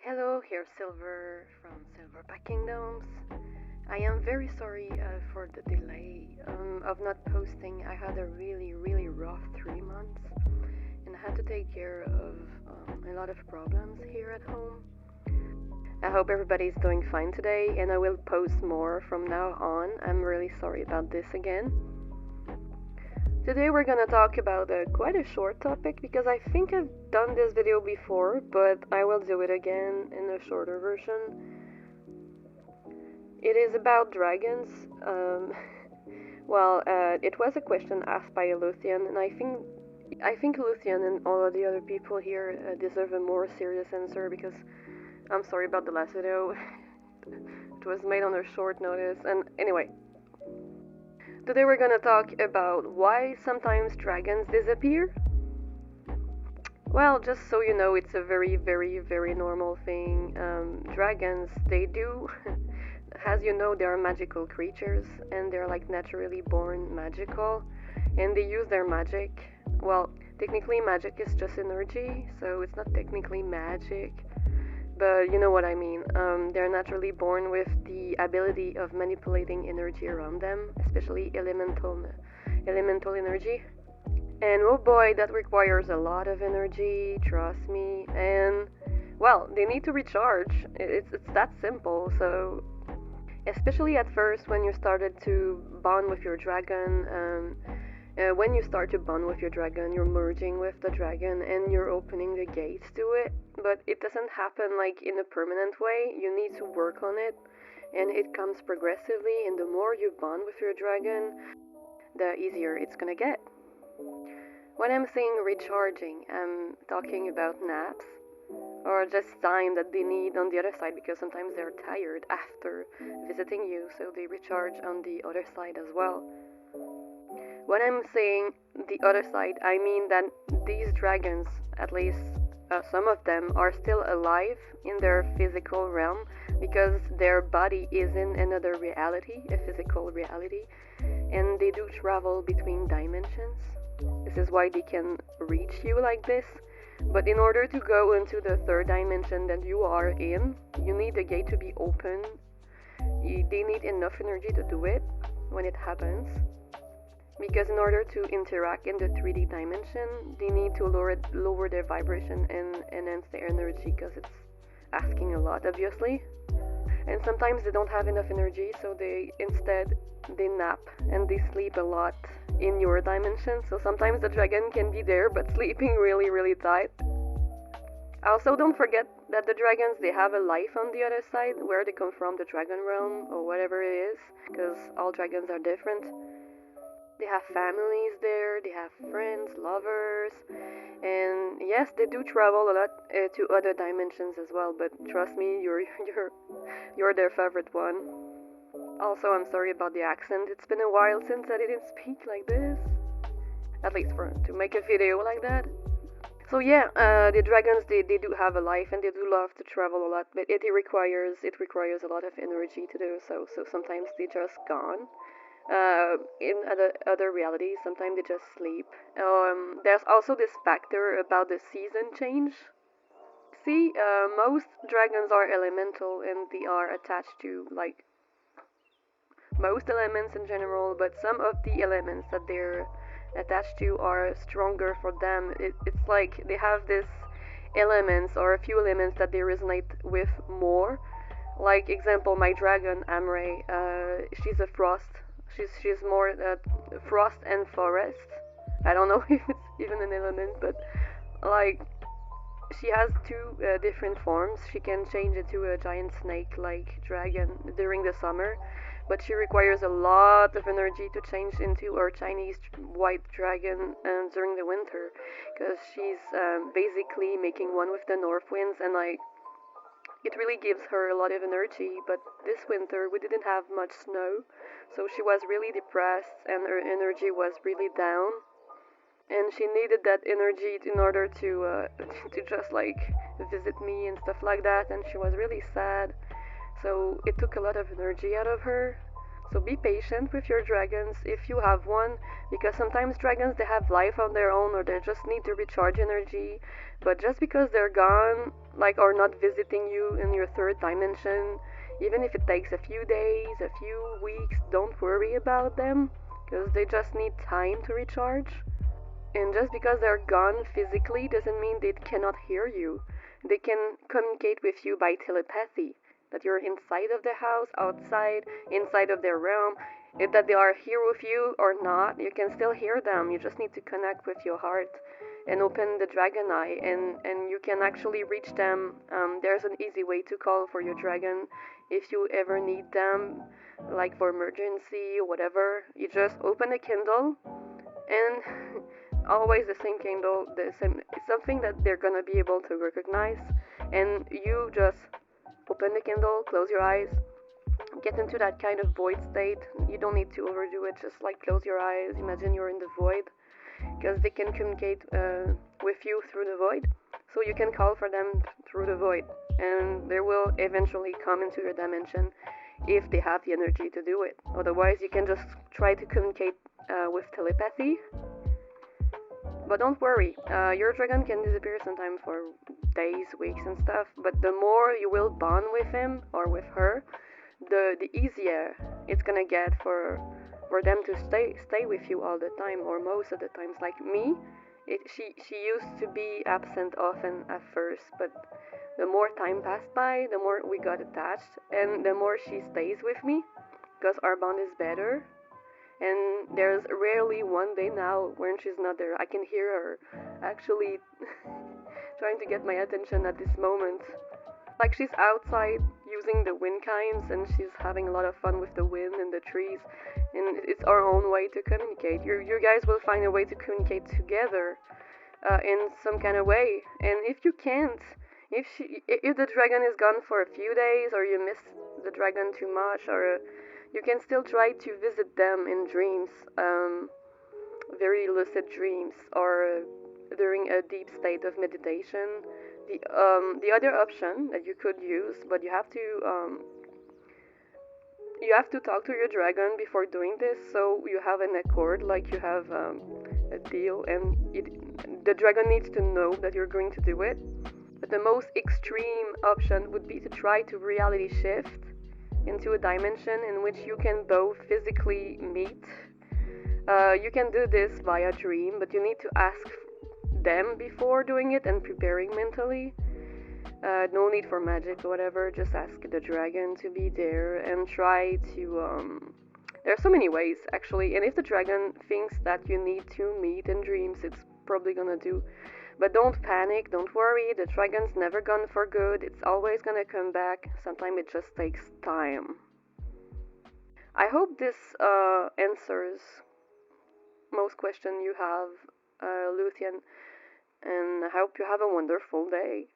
Hello, here's Silver from Silverback Kingdoms. I am very sorry for the delay of not posting. I had a really rough 3 months and I had to take care of a lot of problems here at home. I hope everybody's doing fine today and I will post more from now on. I'm really sorry about this again. Today we're gonna talk about quite a short topic because I think I've done this video before, but I will do it again in a shorter version. It is about dragons. It was a question asked by Luthien, and I think Luthien and all of the other people here deserve a more serious answer because I'm sorry about the last video. It was made on a short notice, and anyway. Today we're gonna talk about why sometimes dragons disappear. Well, just so you know, it's a very normal thing. Dragons, they do, as you know, they are magical creatures and they're like naturally born magical and they use their magic. Well, technically magic is just energy, so it's not technically magic. But you know what I mean. They're naturally born with the ability of manipulating energy around them, especially elemental energy. And oh boy, that requires a lot of energy, trust me. And well, they need to recharge. It's that simple. So especially at first when you started to bond with your dragon, when you start to bond with your dragon, you're merging with the dragon and you're opening the gates to it. But it doesn't happen like in a permanent way. You need to work on it, and it comes progressively. And the more you bond with your dragon, the easier it's gonna get. When I'm saying recharging, I'm talking about naps or just time that they need on the other side because sometimes they're tired after visiting you, so they recharge on the other side as well. When I'm saying the other side, I mean that these dragons, at least some of them, are still alive in their physical realm because their body is in another reality, a physical reality, and they do travel between dimensions. This is why they can reach you like this. But in order to go into the third dimension that you are in, you need the gate to be open. They need enough energy to do it when it happens. Because in order to interact in the 3D dimension, they need to lower their vibration and enhance their energy because it's asking a lot, obviously. And sometimes they don't have enough energy, so they nap and they sleep a lot in your dimension. So sometimes the dragon can be there, but sleeping really tight. Also, don't forget that the dragons, they have a life on the other side, where they come from, the dragon realm or whatever it is, because all dragons are different. They have families there, they have friends, lovers, and yes, they do travel a lot to other dimensions as well, but trust me, you're their favorite one. Also, I'm sorry about the accent. It's been a while since I didn't speak like this, at least to make a video like that. So yeah, the dragons, they do have a life and they do love to travel a lot, but it requires a lot of energy to do so sometimes they just gone. In other realities, sometimes they just sleep. There's also this factor about the season change. See, most dragons are elemental and they are attached to like most elements in general, but some of the elements that they're attached to are stronger for them. It's like they have this elements or a few elements that they resonate with more. Like example, my dragon Amre, she's a frost. She's more frost and forest. I don't know if it's even an element, but like she has two different forms. She can change into a giant snake-like dragon during the summer, but she requires a lot of energy to change into her Chinese white dragon during the winter, because she's basically making one with the north winds and like it really gives her a lot of energy. But this winter we didn't have much snow, so she was really depressed and her energy was really down. And she needed that energy in order to to just like visit me and stuff like that. And she was really sad. So it took a lot of energy out of her. So be patient with your dragons if you have one, because sometimes dragons, they have life on their own or they just need to recharge energy. But just because they're gone, like are not visiting you in your third dimension, even if it takes a few days, a few weeks, don't worry about them, because they just need time to recharge. And just because they're gone physically doesn't mean they cannot hear you. They can communicate with you by telepathy. That you're inside of the house, outside, inside of their realm, that they are here with you or not, you can still hear them. You just need to connect with your heart and open the dragon eye, and you can actually reach them. There's an easy way to call for your dragon if you ever need them, like for emergency or whatever. You just open a candle and always the same candle, the same. It's something that they're gonna be able to recognize, and you just open the candle, close your eyes, get into that kind of void state. You don't need to overdo it. Just like close your eyes, imagine you're in the void, because they can communicate with you through the void. So you can call for them through the void, and they will eventually come into your dimension if they have the energy to do it. Otherwise, you can just try to communicate with telepathy. But don't worry, your dragon can disappear sometime for days, weeks, and stuff. But the more you will bond with him or with her, the easier it's gonna get for them to stay with you all the time, or most of the times. Like me, she used to be absent often at first, but the more time passed by, the more we got attached, and the more she stays with me, because our bond is better. And there's rarely one day now when she's not there. I can hear her actually trying to get my attention at this moment. Like she's outside using the wind chimes, and she's having a lot of fun with the wind and the trees, and it's our own way to communicate. You guys will find a way to communicate together in some kind of way. And if you can't, if the dragon is gone for a few days, or you miss the dragon too much, or you can still try to visit them in dreams, very lucid dreams, or during a deep state of meditation. The other option that you could use, but you have to talk to your dragon before doing this, so you have an accord, like you have a deal, and the dragon needs to know that you're going to do it. But the most extreme option would be to try to reality shift into a dimension in which you can both physically meet. You can do this via dream, but you need to ask them before doing it and preparing mentally. No need for magic or whatever, just ask the dragon to be there and try to. There are so many ways actually, and if the dragon thinks that you need to meet in dreams, it's probably gonna do. But don't panic, don't worry, the dragon's never gone for good, it's always gonna come back. Sometimes it just takes time. I hope this answers most question you have, Luthien, and I hope you have a wonderful day.